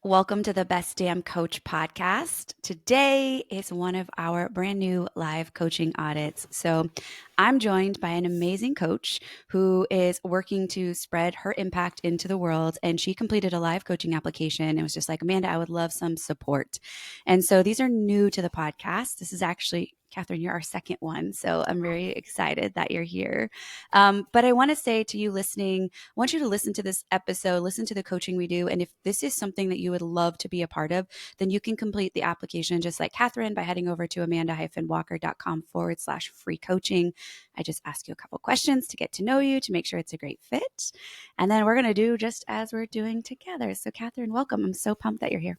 Welcome to the Best Damn Coach podcast. Today is one of our brand new live coaching audits. So, I'm joined by an amazing coach who is working to spread her impact into the world. And she completed a live coaching application. It was just like, Amanda, I would love some support. And so, these are new to the podcast. This is actually Kathryn, you're our second one. So I'm very excited that you're here. But I want to say to you listening, I want you to listen to this episode, listen to the coaching we do. And if this is something that you would love to be a part of, then you can complete the application just like Kathryn by heading over to amanda-walker.com/free coaching. I just ask you a couple questions to get to know you, to make sure it's a great fit. And then we're going to do just as we're doing together. So Kathryn, welcome. I'm so pumped that you're here.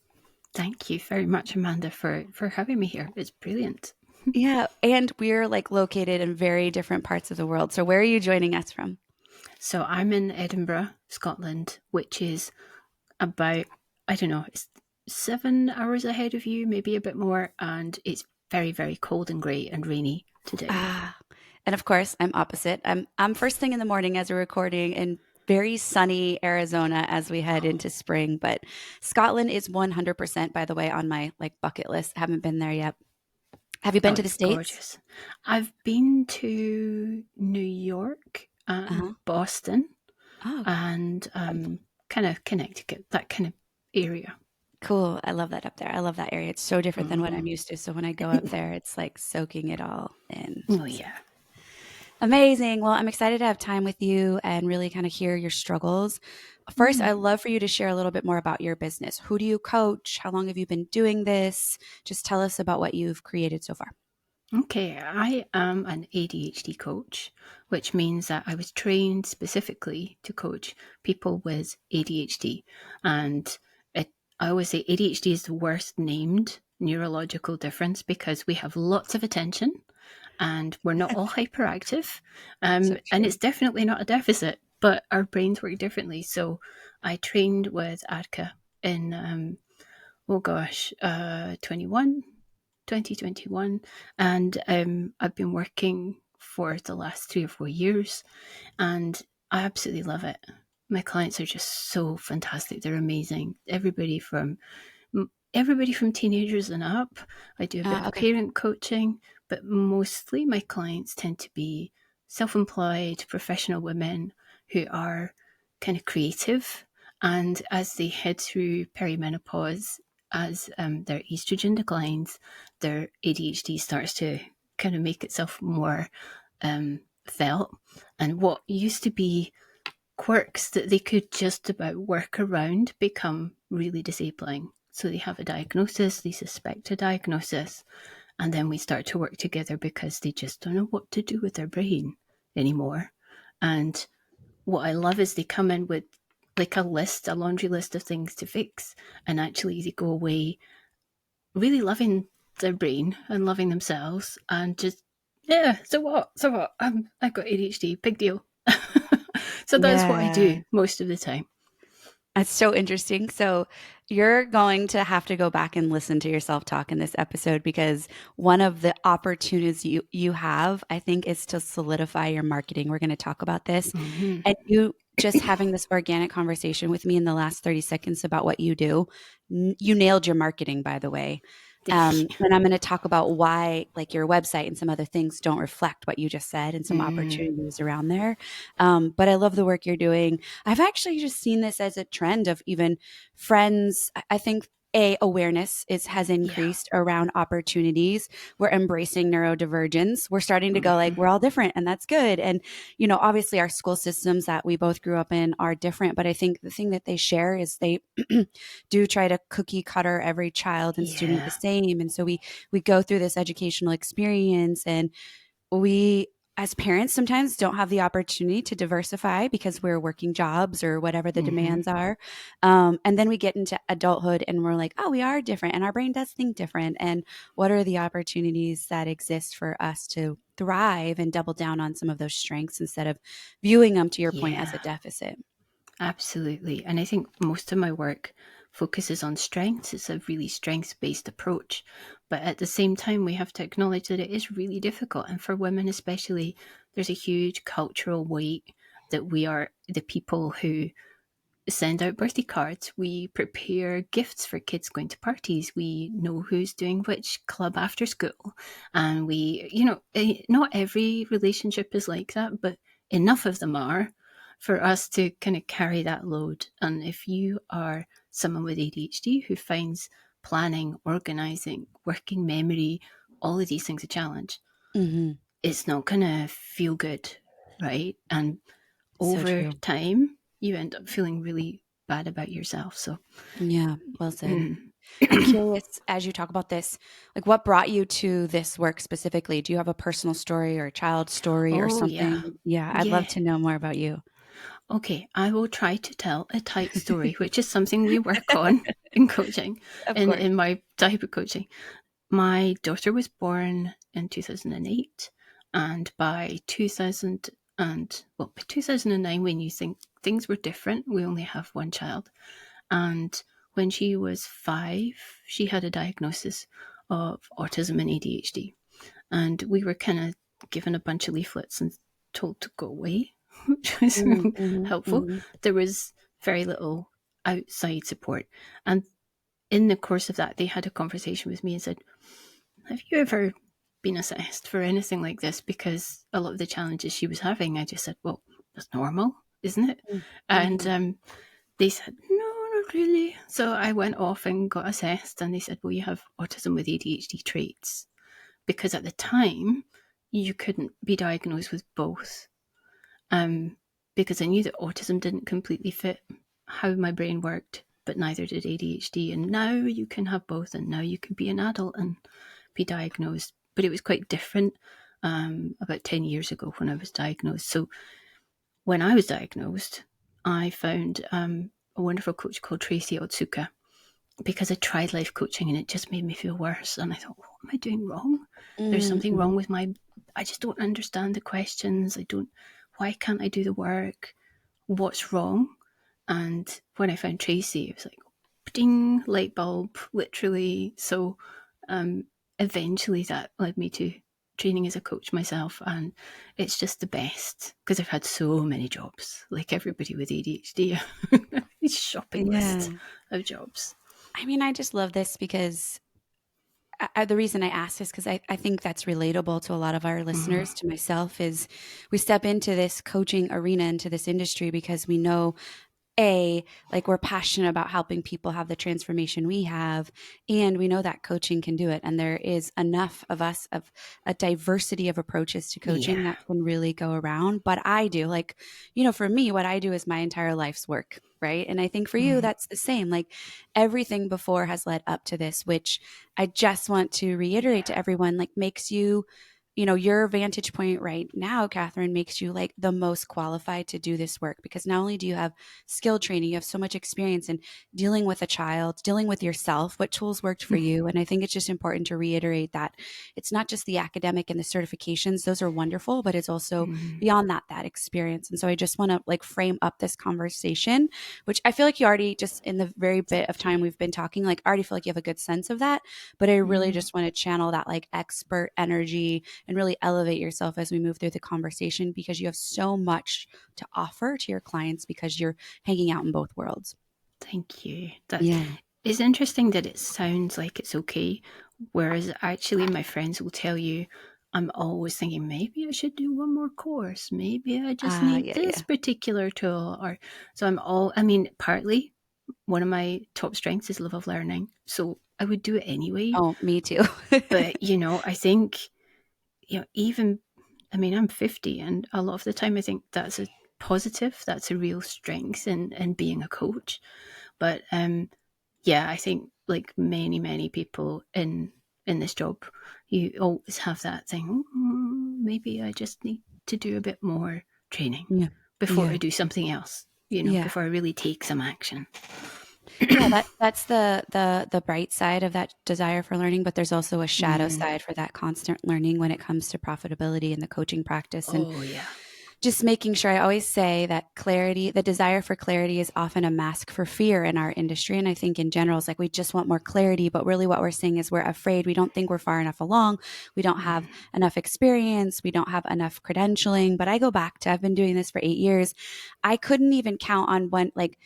Thank you very much, Amanda, for having me here. It's brilliant. Yeah. And we're located in very different parts of the world. So where are you joining us from? So I'm in Edinburgh, Scotland, which is about, it's 7 hours ahead of you, maybe a bit more. And it's very, very cold and grey and rainy today. And of course, I'm opposite. I'm first thing in the morning as we're recording in very sunny Arizona as we head into spring. But Scotland is 100%, by the way, on my bucket list. Haven't been there yet. Have you been to the States? Gorgeous. I've been to New York and Boston and kind of Connecticut, that kind of area. Cool. I love that up there. I love that area. It's so different than what I'm used to. So when I go up there, it's like soaking it all in. Oh, yeah. Amazing. Well, I'm excited to have time with you and really kind of hear your struggles. First, I'd love for you to share a little bit more about your business. Who do you coach? How long have you been doing this? Just tell us about what you've created so far. Okay, I am an ADHD coach, which means that I was trained specifically to coach people with ADHD. And I always say ADHD is the worst named neurological difference because we have lots of attention and we're not all hyperactive. And it's definitely not a deficit, but our brains work differently. So I trained with ADCA in, 2021. And I've been working for the last 3 or 4 years and I absolutely love it. My clients are just so fantastic. They're amazing. Everybody from teenagers and up. I do a bit of parent coaching, but mostly my clients tend to be self-employed professional women who are kind of creative. And as they head through perimenopause, as their estrogen declines, their ADHD starts to kind of make itself more felt. And what used to be quirks that they could just about work around become really disabling. So they have a diagnosis, they suspect a diagnosis, and then we start to work together because they just don't know what to do with their brain anymore. And what I love is they come in with a laundry list of things to fix, and actually they go away really loving their brain and loving themselves and just, so what? I've got ADHD, big deal. So that's what I do most of the time. That's so interesting. So you're going to have to go back and listen to yourself talk in this episode because one of the opportunities you have, I think, is to solidify your marketing. We're going to talk about this. And you just having this organic conversation with me in the last 30 seconds about what you do, you nailed your marketing, by the way. And I'm going to talk about why your website and some other things don't reflect what you just said and some opportunities around there. But I love the work you're doing. I've actually just seen this as a trend of even friends. I think awareness has increased around opportunities. We're embracing neurodivergence. We're starting to go we're all different and that's good. And, obviously our school systems that we both grew up in are different, but I think the thing that they share is they do try to cookie cutter every child and student the same. And so we go through this educational experience and we, as parents, sometimes don't have the opportunity to diversify because we're working jobs or whatever the demands are. And then we get into adulthood and we're like, oh, we are different and our brain does think different. And what are the opportunities that exist for us to thrive and double down on some of those strengths instead of viewing them, to your point, as a deficit? Absolutely. And I think most of my work focuses on strengths. It's a really strengths-based approach. But at the same time, we have to acknowledge that it is really difficult. And for women especially, there's a huge cultural weight that we are the people who send out birthday cards. We prepare gifts for kids going to parties. We know who's doing which club after school. And we, not every relationship is like that, but enough of them are for us to kind of carry that load. And if you are someone with ADHD who finds planning, organizing, working memory, all of these things a challenge, it's not going to feel good, right? And So over true. time, you end up feeling really bad about yourself. So, Yeah, well said. I'm curious, as you talk about this, like what brought you to this work specifically? Do you have a personal story or a child story or oh, yeah. something? Yeah, I'd love Yeah. to know more about you. Okay. I will try to tell a tight story, which is something we work on in coaching, Of course. in my type of coaching. My daughter was born in 2008, and by 2009, when you think things were different, we only have one child. And when she was 5, she had a diagnosis of autism and ADHD. And we were kind of given a bunch of leaflets and told to go away, which was Mm, mhm, helpful. mhm, There was very little outside support. And in the course of that, they had a conversation with me and said, have you ever been assessed for anything like this? Because a lot of the challenges she was having, I just said, well, that's normal, isn't it? mm, And mhm, they said, no, not really. So I went off and got assessed, and they said, well, you have autism with ADHD traits. Because at the time, you couldn't be diagnosed with both. Um, because I knew that autism didn't completely fit how my brain worked, but neither did ADHD. And now you can have both, and now you can be an adult and be diagnosed. But it was quite different about 10 years ago when I was diagnosed. So when I was diagnosed, I found a wonderful coach called Tracy Otsuka, because I tried life coaching and it just made me feel worse. And I thought, what am I doing wrong? There's mm, something mhm. wrong with I just don't understand the questions. Why can't I do the work? What's wrong? And when I found Tracy, it was like, ding, light bulb, literally. So um, eventually that led me to training as a coach myself. And it's just the best because I've had so many jobs, like everybody with ADHD, a shopping list Yeah. of jobs. I mean, I just love this because the reason I asked is because I think that's relatable to a lot of our Mm-hmm. listeners, to myself, is we step into this coaching arena, into this industry because we know like we're passionate about helping people have the transformation we have, and we know that coaching can do it, and there is enough of us, of a diversity of approaches to Yeah. coaching that can really go around. But I do, like, for me, what I do is my entire life's work, right? And I think for you Mm-hmm. that's the same. Like, everything before has led up to this, which I just want to reiterate to Yeah. everyone, like, makes you, your vantage point right now, Kathryn, makes you like the most qualified to do this work, because not only do you have skill training, you have so much experience in dealing with a child, dealing with yourself, what tools worked for you. And I think it's just important to reiterate that it's not just the academic and the certifications, those are wonderful, but it's also Mm-hmm. beyond that experience. And so I just want to like frame up this conversation, which I feel like you already, just in the very bit of Thank you. time we've been talking, like I already feel like you have a good sense of that. But I really Mm-hmm. just want to channel that like expert energy and really elevate yourself as we move through the conversation, because you have so much to offer to your clients because you're hanging out in both worlds. Thank you. That Yeah. is interesting that it sounds like it's okay, whereas actually my friends will tell you I'm always thinking maybe I should do one more course. Maybe I just need Yeah, this yeah. particular tool. Or so partly one of my top strengths is love of learning. So I would do it anyway. Oh, me too. But, I think, even, I'm 50, and a lot of the time I think that's a positive, that's a real strength in being a coach. But yeah, I think like many, many people in this job, you always have that thing, maybe I just need to do a bit more training Yeah. before I Yeah. do something else, Yeah. before I really take some action. Yeah, that's the bright side of that desire for learning, but there's also a shadow Mm. side for that constant learning when it comes to profitability in the coaching practice. And Oh, yeah. just making sure, I always say that clarity, the desire for clarity is often a mask for fear in our industry. And I think in general, it's like we just want more clarity, but really what we're saying is we're afraid. We don't think we're far enough along. We don't have Mm. enough experience. We don't have enough credentialing. But I go back to, I've been doing this for 8 years. I couldn't even count on one, like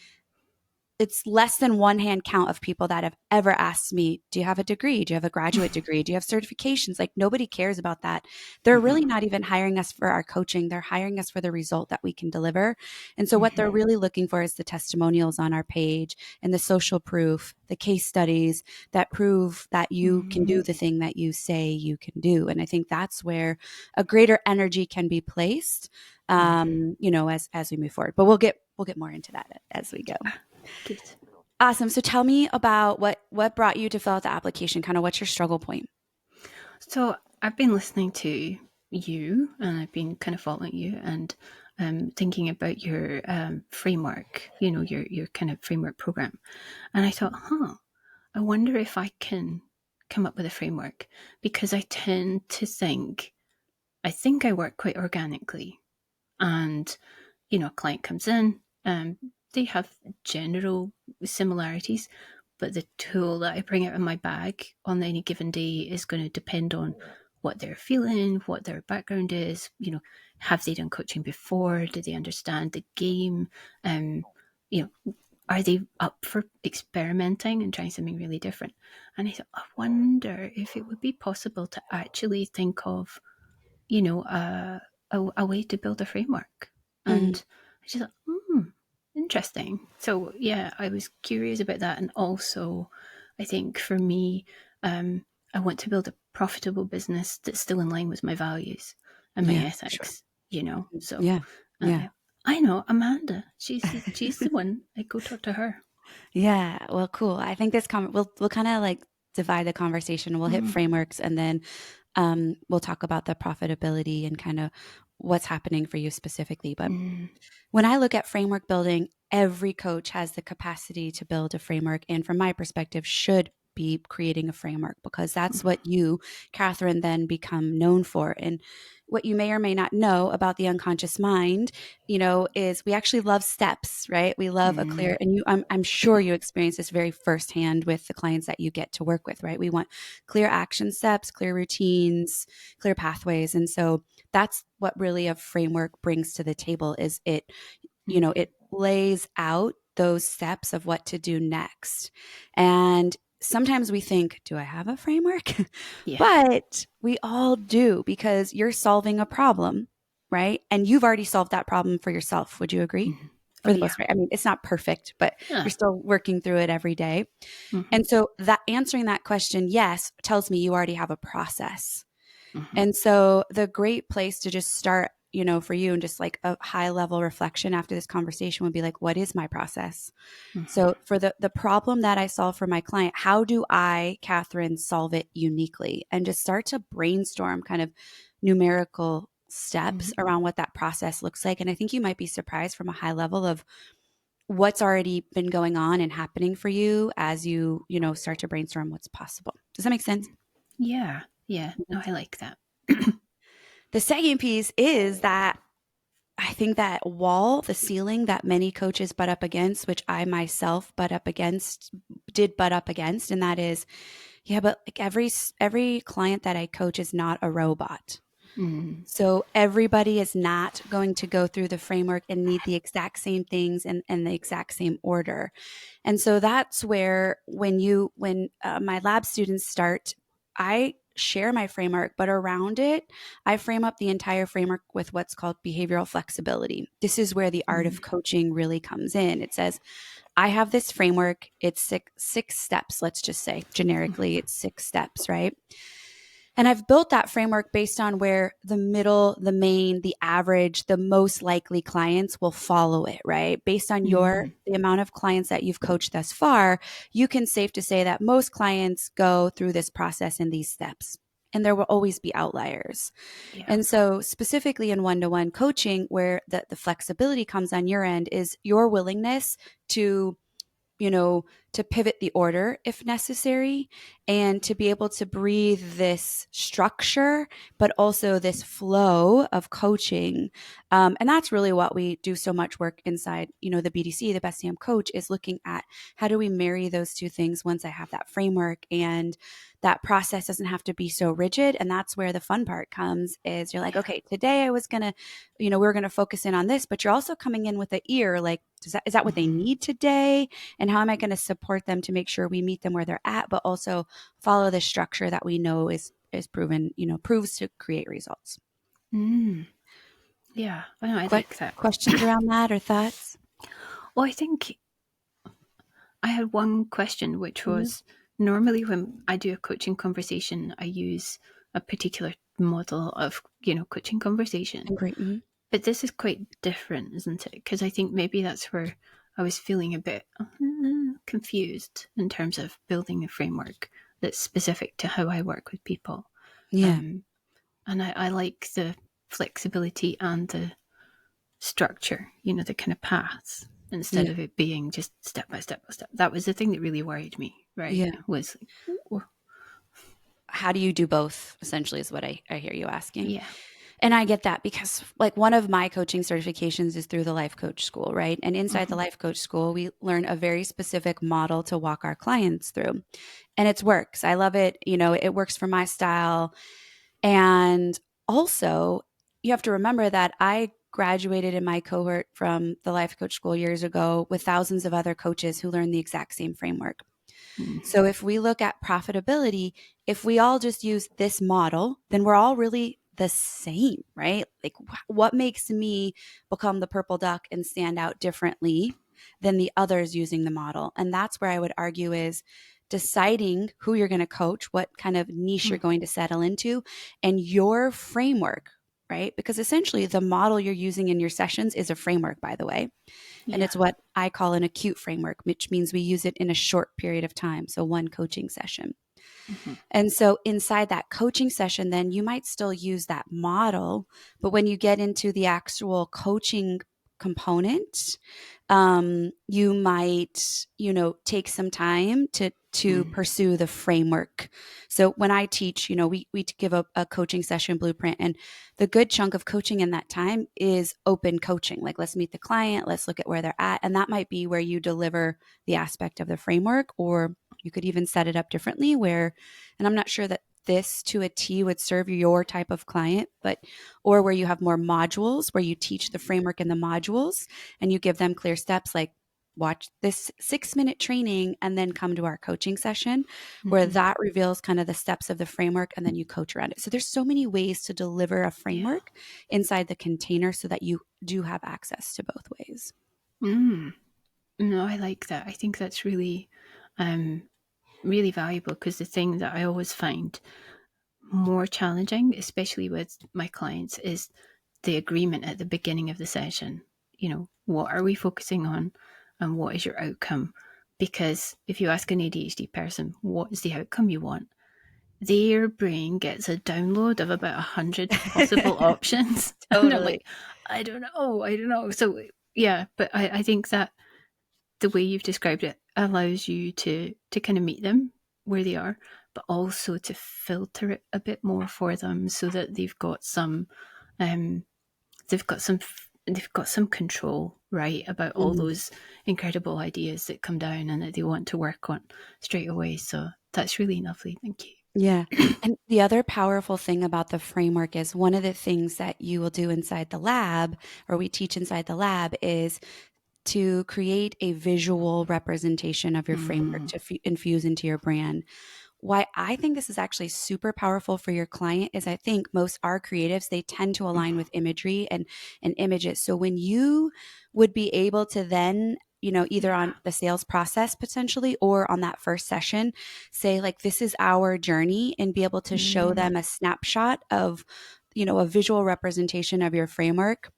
it's less than one hand count of people that have ever asked me, do you have a degree? Do you have a graduate degree? Do you have certifications? Like, nobody cares about that. They're really not even hiring us for our coaching. They're hiring us for the result that we can deliver. And so what they're really looking for is the testimonials on our page and the social proof, the case studies that prove that you can do the thing that you say you can do. And I think that's where a greater energy can be placed, as we move forward. But we'll get more into that as we go. Good. Awesome. So tell me about what brought you to fill out the application. Kind of what's your struggle point? So I've been listening to you, and I've been kind of following you and thinking about your framework, your kind of framework program. And I thought, I wonder if I can come up with a framework, because I tend to think I work quite organically. And, a client comes in, they have general similarities, but the tool that I bring out of my bag on any given day is going to depend on what they're feeling, what their background is. Have they done coaching before? Do they understand the game? Are they up for experimenting and trying something really different? And I thought, I wonder if it would be possible to actually think of, a way to build a framework. And I just thought, interesting. So yeah, I was curious about that. And also, I think for me, I want to build a profitable business that's still in line with my values and my ethics, So I know Amanda. She's the one. I go talk to her. Yeah. Well, cool. I think we'll kind of like divide the conversation. We'll hit frameworks, and then we'll talk about the profitability and kind of what's happening for you specifically. But when I look at framework building, every coach has the capacity to build a framework, and from my perspective, should be creating a framework, because that's what you, Kathryn, then become known for. And what you may or may not know about the unconscious mind, is we actually love steps, right? We love a clear, and I'm sure you experience this very firsthand with the clients that you get to work with, right? We want clear action steps, clear routines, clear pathways. And so that's what really a framework brings to the table, is it lays out those steps of what to do next. And sometimes we think, do I have a framework? Yeah. But we all do, because you're solving a problem, right? And you've already solved that problem for yourself. Would you agree? For the most part. I mean, it's not perfect, but you're still working through it every day. And so that answering that question, yes, tells me you already have a process. And so the great place to just start, for you, and just like a high level reflection after this conversation would be like, what is my process? So for the problem that I solve for my client, how do I, Kathryn, solve it uniquely? And just start to brainstorm kind of numerical steps around what that process looks like. And I think you might be surprised from a high level of what's already been going on and happening for you as you, start to brainstorm what's possible. Does that make sense? Yeah. Yeah. No, I like that. The second piece is that I think that the ceiling that many coaches butt up against, which I myself did butt up against, and that is, but like every client that I coach is not a robot. So everybody is not going to go through the framework and need the exact same things and the exact same order. And so that's where when my lab students start, I share my framework, but around it, I frame up the entire framework with what's called behavioral flexibility. This is where the art of coaching really comes in. It says, I have this framework. It's six steps. Let's just say generically, it's 6 steps, right? And I've built that framework based on where the middle, the main, the average, the most likely clients will follow it, right? Based on the amount of clients that you've coached thus far, you can safe to say that most clients go through this process in these steps. And there will always be outliers. Yeah. And so specifically in one-to-one coaching, where the flexibility comes on your end is your willingness to to pivot the order if necessary, and to be able to breathe this structure, but also this flow of coaching. And that's really what we do so much work inside, the BDC, the Best Damn Coach, is looking at how do we marry those two things once I have that framework, and that process doesn't have to be so rigid. And that's where the fun part comes, is you're like, okay, today I was going to, we're going to focus in on this, but you're also coming in with an ear, like, is that what they need today? And how am I going to support them to make sure we meet them where they're at, but also follow the structure that we know is proven, proves to create results. Yeah, I like that. Questions around that or thoughts? Well, I think I had one question, which was, normally when I do a coaching conversation, I use a particular model of, coaching conversation. But this is quite different, isn't it? Because I think maybe that's where I was feeling a bit confused in terms of building a framework that's specific to how I work with people. Yeah. And I like the flexibility and the structure, the kind of paths, instead of it being just step by step by step. That was the thing that really worried me, right? Yeah. Was like, how do you do both, essentially, is what I hear you asking. Yeah. And I get that, because like one of my coaching certifications is through the Life Coach School, right? And inside the Life Coach School, we learn a very specific model to walk our clients through. And it works. I love it. It works for my style. And also, you have to remember that I graduated in my cohort from the Life Coach School years ago with thousands of other coaches who learned the exact same framework. So if we look at profitability, if we all just use this model, then we're all really the same, right? Like, what makes me become the purple duck and stand out differently than the others using the model? And that's where I would argue is deciding who you're going to coach, what kind of niche you're going to settle into, and your framework, right? Because essentially the model you're using in your sessions is a framework, by the way. And it's what I call an acute framework, which means we use it in a short period of time. So one coaching session. And so inside that coaching session, then you might still use that model, but when you get into the actual coaching component, you might, take some time to pursue the framework. So when I teach, we give a coaching session blueprint, and the good chunk of coaching in that time is open coaching. Like, let's meet the client, let's look at where they're at. And that might be where you deliver the aspect of the framework, or you could even set it up differently where, and I'm not sure that this to a T would serve your type of client, or where you have more modules where you teach the framework in the modules and you give them clear steps, like watch this 6-minute training and then come to our coaching session, where that reveals kind of the steps of the framework and then you coach around it. So there's so many ways to deliver a framework inside the container so that you do have access to both ways. No, I like that. I think that's really, really valuable, because the thing that I always find more challenging, especially with my clients, is the agreement at the beginning of the session. What are we focusing on and what is your outcome? Because if you ask an ADHD person, what is the outcome you want? Their brain gets a download of about 100 possible options. Totally. And they're like, I don't know. So yeah, but I think that the way you've described it allows you to kind of meet them where they are, but also to filter it a bit more for them, so that they've got some control, right, about all those incredible ideas that come down and that they want to work on straight away. So that's really lovely. Thank you. Yeah. And the other powerful thing about the framework is, one of the things that you will do inside the lab, or we teach inside the lab, is to create a visual representation of your framework to infuse into your brand. Why I think this is actually super powerful for your client is, I think most our creatives, they tend to align with imagery and images. So when you would be able to then, either on the sales process potentially, or on that first session, say like, this is our journey, and be able to show them a snapshot of, a visual representation of your framework,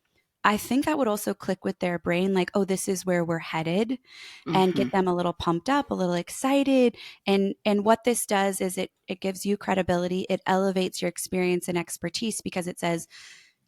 I think that would also click with their brain, like, oh, this is where we're headed, and get them a little pumped up, a little excited. And what this does is it gives you credibility. It elevates your experience and expertise, because it says,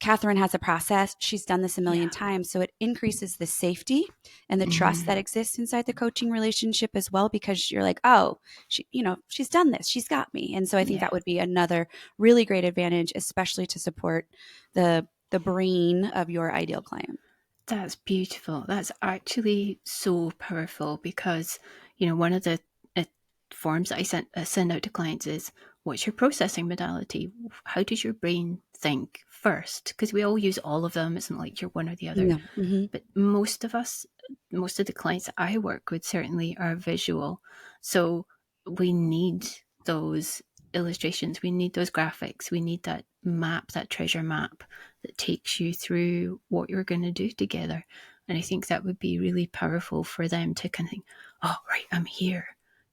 Kathryn has a process. She's done this a million Yeah. times. So it increases the safety and the trust Mm-hmm. that exists inside the coaching relationship as well, because you're like, oh, she's done this. She's got me. And so I think Yeah. that would be another really great advantage, especially to support the brain of your ideal client. That's beautiful. That's actually so powerful because, one of the uh, forms that send out to clients is, what's your processing modality? How does your brain think first? Because we all use all of them. It's not like you're one or the other. Yeah. Mm-hmm. But most of the clients that I work with certainly are visual. So we need those illustrations, we need those graphics, we need that map, that treasure map that takes you through what you're going to do together. And I think that would be really powerful for them to kind of think, oh, right, I'm here,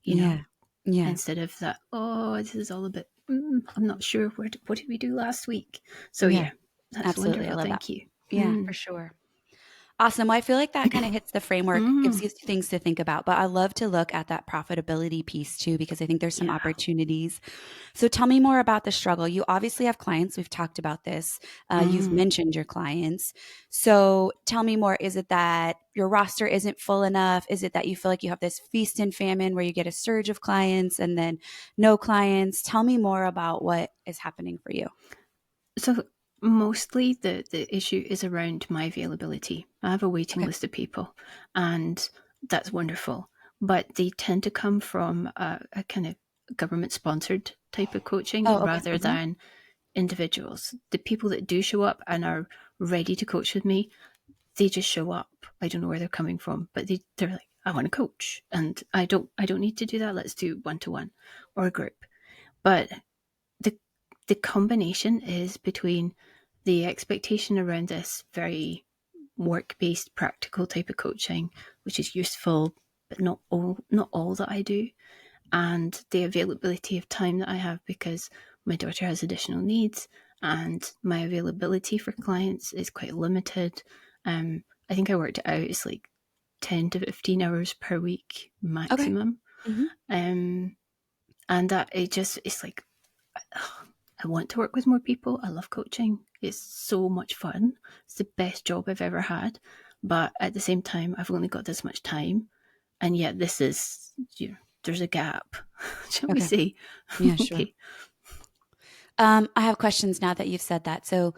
Yeah. Yeah. instead of that, oh, this is all a bit, I'm not sure, what did we do last week? So, Yeah. yeah, that's Absolutely. I wonderful. love that. Thank you. Yeah, for Mm. sure. Awesome. Well, I feel like that kind of hits the framework, gives Mm. you things to think about. But I love to look at that profitability piece too, because I think there's some Yeah. opportunities. So tell me more about the struggle. You obviously have clients. We've talked about this. You've Mm. mentioned your clients. So tell me more. Is it that your roster isn't full enough? Is it that you feel like you have this feast and famine where you get a surge of clients and then no clients? Tell me more about what is happening for you. So mostly the issue is around my availability. I have a waiting Okay. list of people, and that's wonderful. But they tend to come from a kind of government sponsored type of coaching Oh, okay. rather than individuals. The people that do show up and are ready to coach with me, they just show up. I don't know where they're coming from, but they're like, I want to coach, and I don't need to do that. Let's do one to one or a group. But the the combination is between the expectation around this very work-based practical type of coaching, which is useful but not all that I do, and the availability of time that I have because my daughter has additional needs and my availability for clients is quite limited. I think I worked it out, it's like 10 to 15 hours per week Okay. maximum. Hmm. um, and that it's like, I want to work with more people. I love coaching. It's so much fun. It's the best job I've ever had. But at the same time, I've only got this much time. And yet, there's a gap, shall we Okay. say? Yeah, sure. Okay. I have questions now that you've said that. So,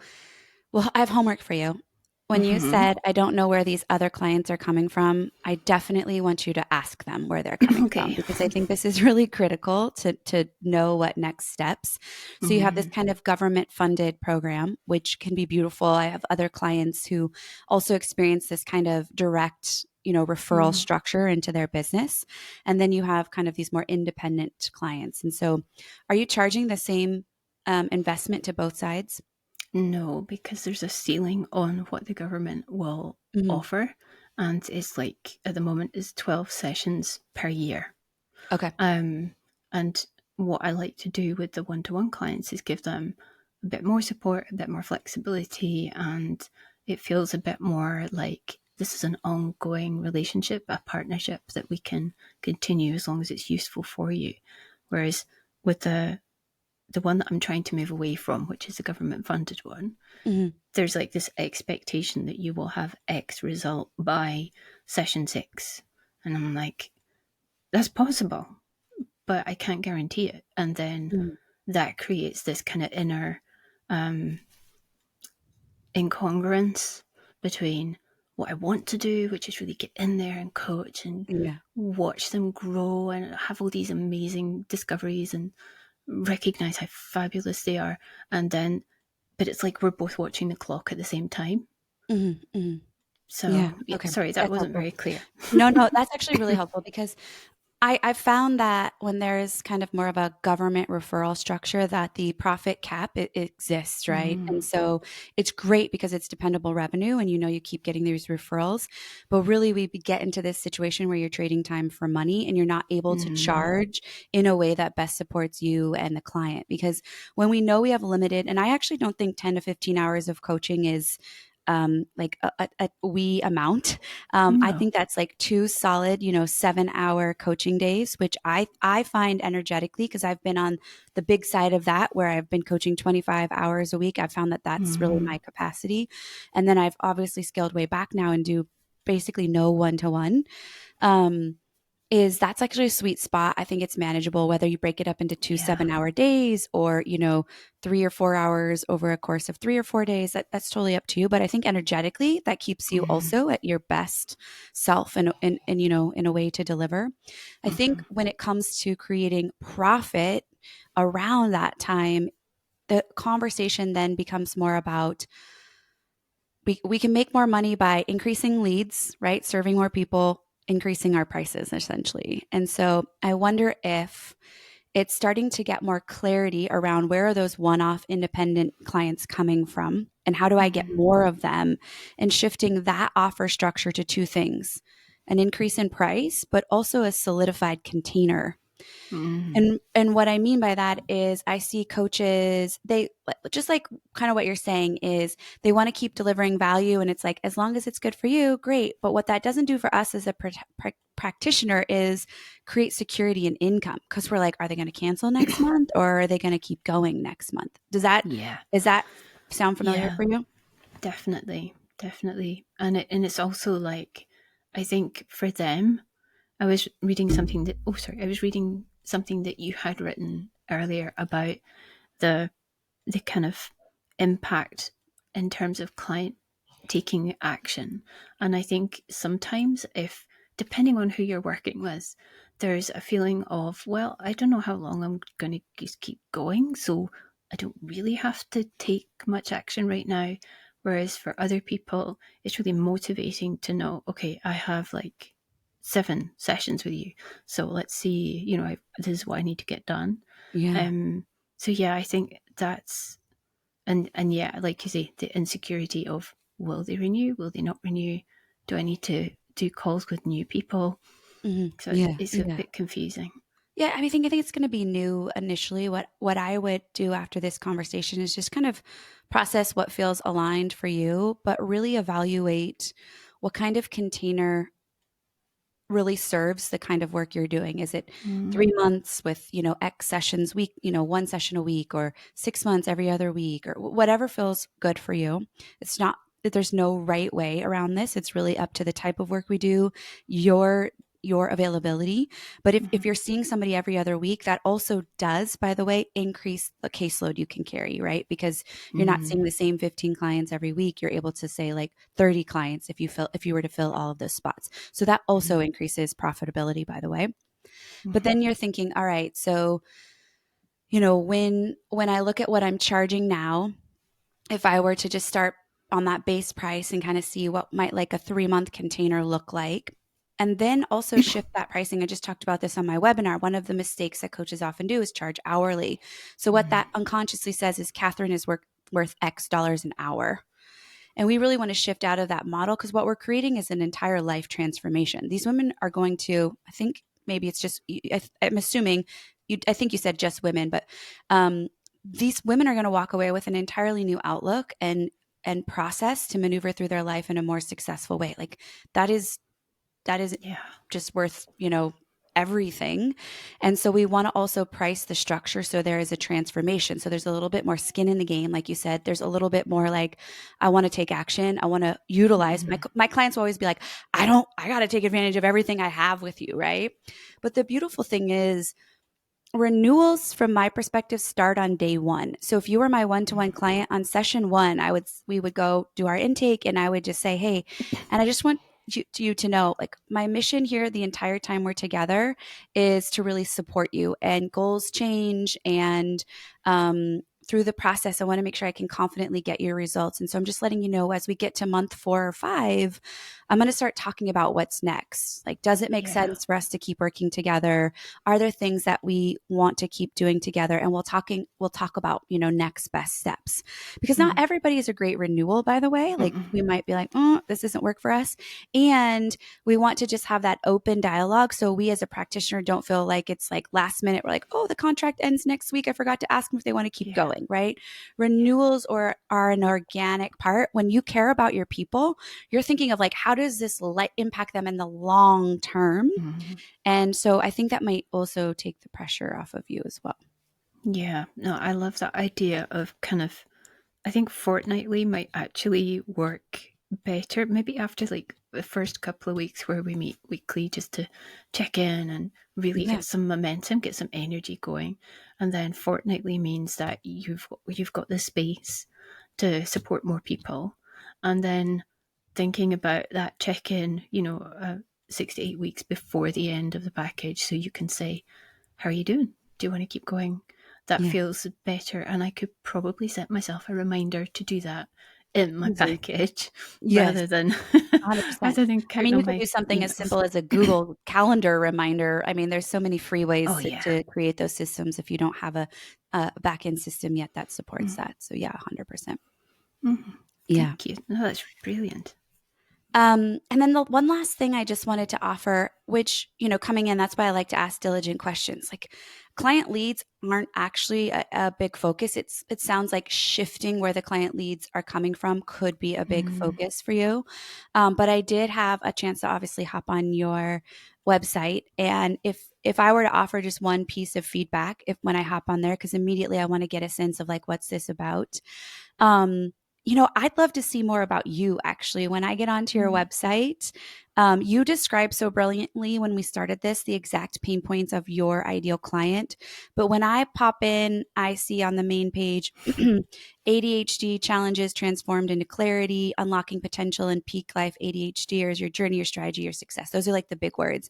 well, I have homework for you. When you Mm-hmm. said, I don't know where these other clients are coming from, I definitely want you to ask them where they're coming from Okay. because I think this is really critical to know what next steps. So, you have this Mm-hmm. kind of government funded program, which can be beautiful. I have other clients who also experience this kind of direct, referral Mm. structure into their business. And then you have kind of these more independent clients. And so, are you charging the same investment to both sides? No, because there's a ceiling on what the government will Mhm. offer. And it's like, at the moment, is 12 sessions per year. Okay. Um, and what I like to do with the one-to-one clients is give them a bit more support, a bit more flexibility, and it feels a bit more like this is an ongoing relationship, a partnership that we can continue as long as it's useful for you. Whereas with the one that I'm trying to move away from, which is the government funded one, Mhm. there's like this expectation that you will have X result by session 6. And I'm like, that's possible, but I can't guarantee it. And then Mhm. that creates this kind of inner um, incongruence between what I want to do, which is really get in there and coach and Yeah. watch them grow and have all these amazing discoveries and recognize how fabulous they are. And then, but it's like we're both watching the clock at the same time. Mhm. Mhm. So, Yeah. yeah, Okay. sorry, that That's wasn't helpful. very clear. No, no, that's actually really helpful because I've found that when there's kind of more of a government referral structure, that the profit cap it exists, right? Mm, And so it's great because it's dependable revenue, and you keep getting these referrals. But really, we get into this situation where you're trading time for money, and you're not able to mm, charge in a way that best supports you and the client. Because when we know we have limited, and I actually don't think 10 to 15 hours of coaching is like a wee amount. I No. think that's like 2 solid, 7-hour coaching days, which I find energetically, because I've been on the big side of that where I've been coaching 25 hours a week. I've found that that's really Mm-hmm. my capacity. And then I've obviously scaled way back now and do basically no one-to-one. Um, is that's actually a sweet spot. I think it's manageable whether you break it up into two Yeah. 7-hour days or, 3 or 4 hours over a course of 3 or 4 days. That's totally up to you. But I think energetically that keeps you Mm-hmm. also at your best self and in a way to deliver. I think Mm-hmm. when it comes to creating profit around that time, the conversation then becomes more about we can make more money by increasing leads, right? Serving more people, increasing our prices essentially. And so I wonder if it's starting to get more clarity around where are those one-off independent clients coming from and how do I get Mm-hmm. more of them, and shifting that offer structure to two things: an increase in price, but also a solidified container. Mm-hmm. And what I mean by that is I see coaches, they just like kind of what you're saying is they want to keep delivering value, and it's like as long as it's good for you, great. But what that doesn't do for us as a practitioner is create security and income, because we're like, are they going to cancel next month or are they going to keep going next month? Yeah. Does that sound familiar Yeah. for you? Definitely. Definitely. And it's also like, I think for them, I was reading something that, oh, sorry, I was reading something that you had written earlier about the the kind of impact in terms of client taking action. And I think sometimes, if depending on who you're working with, there's a feeling of, well, I don't know how long I'm going to just keep going, so I don't really have to take much action right now. Whereas for other people, it's really motivating to know, okay, I have like 7 sessions with you, so let's see, this is what I need to get done. Yeah. um so yeah, I think that's, and yeah, like you say, the insecurity of, will they renew, will they not renew, do I need to do calls with new people? Hmm. So it's, Yeah. it's a Yeah. bit confusing. Yeah, I think it's going to be new initially. What I would do after this conversation is just kind of process what feels aligned for you, but really evaluate what kind of container really serves the kind of work you're doing. Is it Mm, 3 months with, X sessions week, 1 session a week, or 6 months every other week, or whatever feels good for you. It's not that there's no right way around this. It's really up to the type of work we do, your your availability. But if mm-hmm, you're seeing somebody every other week, that also does, by the way, increase the caseload you can carry, right? Because you're not mm-hmm, seeing the same 15 clients every week. You're able to say like 30 clients if you were to fill all of those spots. So that also increases profitability, by the way. But mm-hmm, then you're thinking, all right, so when I look at what I'm charging now, if I were to just start on that base price and kind of see what might like a 3-month container look like, and then also shift that pricing. I just talked about this on my webinar. One of the mistakes that coaches often do is charge hourly. So what mm-hmm, that unconsciously says is Kathryn is worth X dollars an hour. And we really want to shift out of that model, because what we're creating is an entire life transformation. These women are going to, I think maybe it's just, I'm assuming, I think you said just women, but these women are going to walk away with an entirely new outlook and process to maneuver through their life in a more successful way. Like that is that is yeah, just worth, everything. And so we want to also price the structure so there is a transformation. So there's a little bit more skin in the game. Like you said, there's a little bit more like, I want to take action. I want to utilize mm-hmm, my clients will always be like, I got to take advantage of everything I have with you. Right. But the beautiful thing is, renewals from my perspective start on day one. So if you were my one-to-one client on session one, we would go do our intake and I would just say, hey, and I just want you to know, like, my mission here the entire time we're together is to really support you, and goals change. And through the process, I want to make sure I can confidently get your results. And so I'm just letting you know, as we get to month 4 or 5, I'm going to start talking about what's next. Like, does it make Yeah. sense for us to keep working together? Are there things that we want to keep doing together? And we'll talk about, next best steps, because not Mm. everybody is a great renewal, by the way. Like, Mm-mm. we might be like, oh, this doesn't work for us. And we want to just have that open dialogue. So we as a practitioner don't feel like it's like last minute. We're like, oh, the contract ends next week. I forgot to ask them if they want to keep Yeah. going, right? Yeah. Renewals are an organic part. When you care about your people, you're thinking of like, how does this impact them in the long term? Mm. And so I think that might also take the pressure off of you as well. Yeah. No, I love that idea of kind of, I think fortnightly might actually work better. Maybe after like the first couple of weeks where we meet weekly just to check in and really Yeah. get some momentum, get some energy going. And then fortnightly means that you've got the space to support more people. And then thinking about that check in, 6 to 8 weeks before the end of the package, so you can say, how are you doing? Do you want to keep going? That Yeah. feels better. And I could probably set myself a reminder to do that in my Easily. package Yes. rather than 100%. rather than I counting mean, on you could my do something as emails. simple as a Google Calendar reminder. I mean, there's so many free Oh ways yeah. to create those systems if you don't have a back end system yet that supports Mm. that. So, yeah, 100%. Mm. Yeah. Thank you. No, that's brilliant. And then the one last thing I just wanted to offer, which, coming in, that's why I like to ask diligent questions. Like, client leads aren't actually a big focus. It sounds like shifting where the client leads are coming from could be a big Mm. focus for you. But I did have a chance to obviously hop on your website. And if I were to offer just one piece of feedback, if when I hop on there, because immediately I want to get a sense of like, what's this about? Um, I'd love to see more about you actually. When I get onto your Mm. website, you described so brilliantly when we started this the exact pain points of your ideal client. But when I pop in, I see on the main page ADHD challenges transformed into clarity, unlocking potential in peak life ADHDers, your journey, your strategy, your success. Those are like the big words.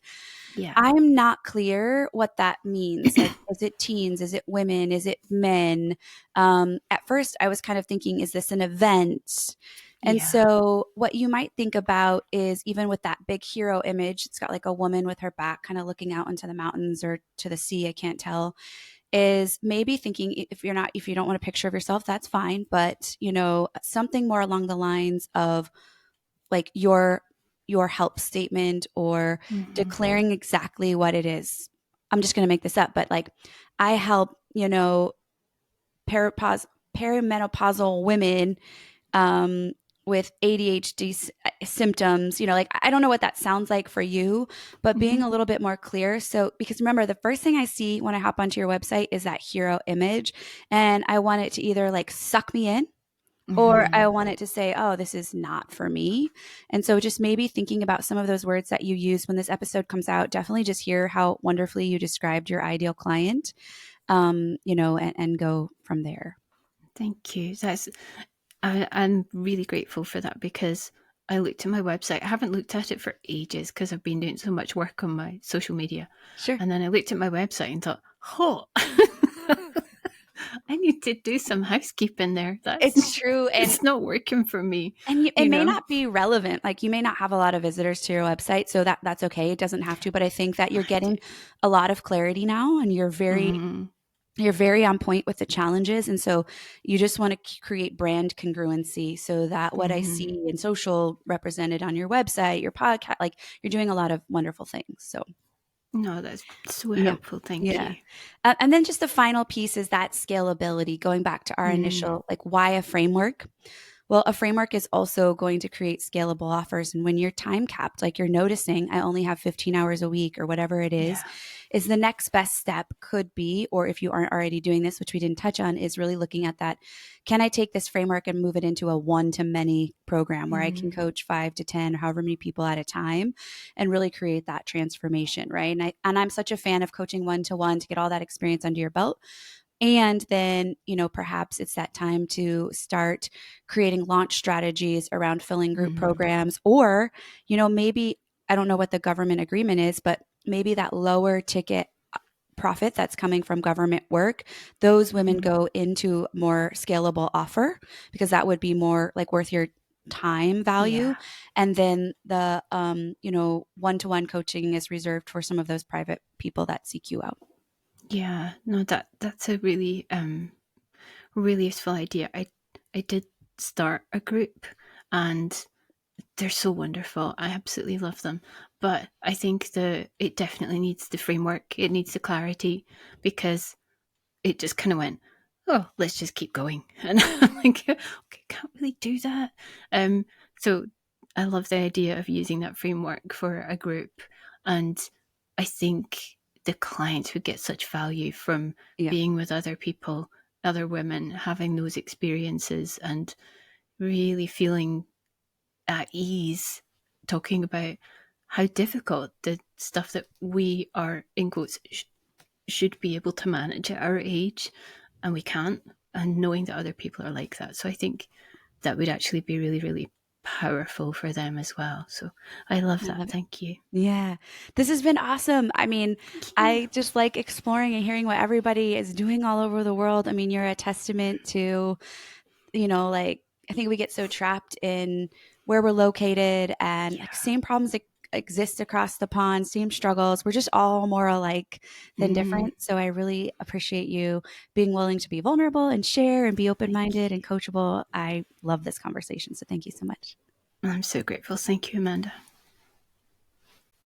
Yeah. I'm not clear what that means. Like, is it teens? Is it women? Is it men? At first, I was kind of thinking, is this an event? And Yeah. so, what you might think about is even with that big hero image, it's got like a woman with her back kind of looking out into the mountains or to the sea, I can't tell, is maybe thinking if you don't want a picture of yourself, that's fine. But, something more along the lines of like your help statement or Mm-hmm. declaring exactly what it is. I'm just going to make this up, but like I help, perimenopausal women um, with ADHD symptoms, like I don't know what that sounds like for you, but being Mm-hmm. a little bit more clear. So, because remember, the first thing I see when I hop onto your website is that hero image, and I want it to either like suck me in or Mm-hmm. I want it to say, oh, this is not for me. And so just maybe thinking about some of those words that you use when this episode comes out, definitely just hear how wonderfully you described your ideal client, and go from there. Thank you. I'm really grateful for that because I looked at my website. I haven't looked at it for ages because I've been doing so much work on my social media. Sure. And then I looked at my website and thought, oh, I need to do some housekeeping there. It's true. It's not working for me, And it you may know. not be relevant. Like you may not have a lot of visitors to your website, so that's okay. It doesn't have to, but I think that you're I do. getting a lot of clarity now and Mm, you're very on point with the challenges. And so you just want to create brand congruency so that what I mm. see in social represented on your website, your podcast, like you're doing a lot of wonderful things. So, No, that's so yeah. helpful. Thank Yeah. you. And then just the final piece is that scalability, going back to our Mm, initial, like why a framework? Well, a framework is also going to create scalable offers. And when you're time capped, like you're noticing, I only have 15 hours a week or whatever it yeah. is the next best step could be, or if you aren't already doing this, which we didn't touch on, is really looking at that. Can I take this framework and move it into a one to many program where I can Mm, coach 5 to 10 or however many people at a time and really create that transformation, right? And I'm such a fan of coaching one to one to get all that experience under your belt. And then, perhaps it's that time to start creating launch strategies around filling group mm, programs, or, maybe I don't know what the government agreement is, but maybe that lower ticket profit that's coming from government work, those women mm. go into more scalable offer because that would be more like worth your time value. Yeah. And then the, one-to-one coaching is reserved for some of those private people that seek you out. Yeah. No, that's a really really useful idea. I did start a group, and they're so wonderful. I absolutely love them. But I think it definitely needs the framework. It needs the clarity, because it just kind of went, oh, let's just keep going. And I'm like, okay, can't really do that. So I love the idea of using that framework for a group. And I think the clients would get such value from Yeah. being with other people, other women, having those experiences and really feeling at ease talking about how difficult the stuff that we are, in quotes, should be able to manage at our age, and we can't, and knowing that other people are like that. So I think that would actually be really, really powerful for them as well. So I love I that. love it. Thank you. Yeah. This has been awesome. I mean, Thank you. I just like exploring and hearing what everybody is doing all over the world. I mean, you're a testament to, like, I think we get so trapped in where we're located and like Yeah. same problems exist across the pond, same struggles. We're just all more alike than Mm, different. So I really appreciate you being willing to be vulnerable and share and be open thank minded you. and coachable. I love this conversation. So thank you so much. I'm so grateful. Thank you, Amanda.